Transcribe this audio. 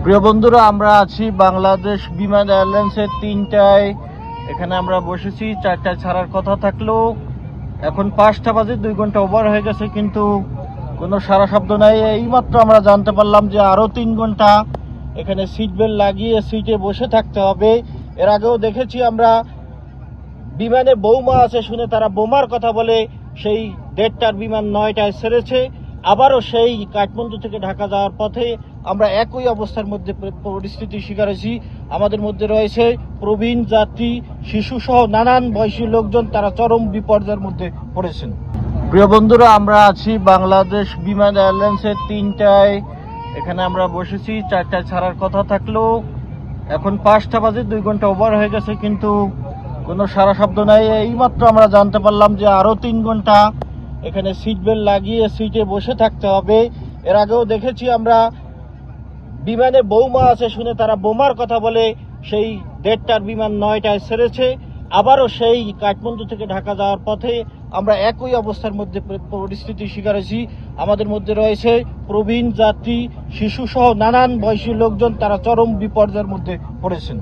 প্রিয় বন্ধুরা, আমরা আছি বাংলাদেশ বিমান এয়ারলাইন্সের 3টায়। এখানে আমরা বসেছি, 4টায় ছাড়ার কথা থাকলেও এখন 5টা বাজে, 2 ঘন্টা ওভার হয়ে গেছে, কিন্তু কোনো সারা শব্দ নাই। এইমাত্র আমরা জানতে পারলাম যে আরও 3 ঘন্টা এখানে সিট বেল্ট লাগিয়ে সিটে বসে থাকতে হবে। এর আগেও দেখেছি আমরা, বিমানে বৌমা আছে শুনে তারা বোমার কথা বলে সেই 1:30টার বিমান 9টায় ছেড়েছে। আবারও সেই কাঠমান্ডু থেকে ঢাকা যাওয়ার পথে আমরা একই অবস্থার মধ্যে পরিস্থিতির শিকার হয়েছি। আমাদের মধ্যে রয়েছে প্রবীণ যাত্রী, শিশু সহ নানান বয়সী লোকজন, তারা চরম বিপর্যয়ের মধ্যে পড়েছেন। প্রিয় বন্ধুরা, আমরা আছি বাংলাদেশ বিমান এয়ারলাইন্সের 3টায়। এখানে আমরা বসেছি, 4টায় ছাড়ার কথা থাকলেও এখন 5টা বাজে, 2 ঘন্টা ওভার হয়ে গেছে, কিন্তু কোনো সারা শব্দ নাই। এইমাত্র আমরা জানতে পারলাম যে আরও 3 ঘন্টা এখানে সিট বেল্ট লাগিয়ে সিটে বসে থাকতে হবে। এর আগেও দেখেছি আমরা, বিমানে বৌমা আছে শুনে তারা বোমার কথা বলে সেই 1:30টার বিমান 9টায় ছেড়েছে। আবারও সেই কাঠমান্ডু থেকে ঢাকা যাওয়ার পথে আমরা একই অবস্থার মধ্যে পরিস্থিতির শিকার হয়েছি। আমাদের মধ্যে রয়েছে প্রবীণ যাত্রী, শিশু সহ নানান বয়সী লোকজন, তারা চরম বিপর্যয়ের মধ্যে পড়েছেন।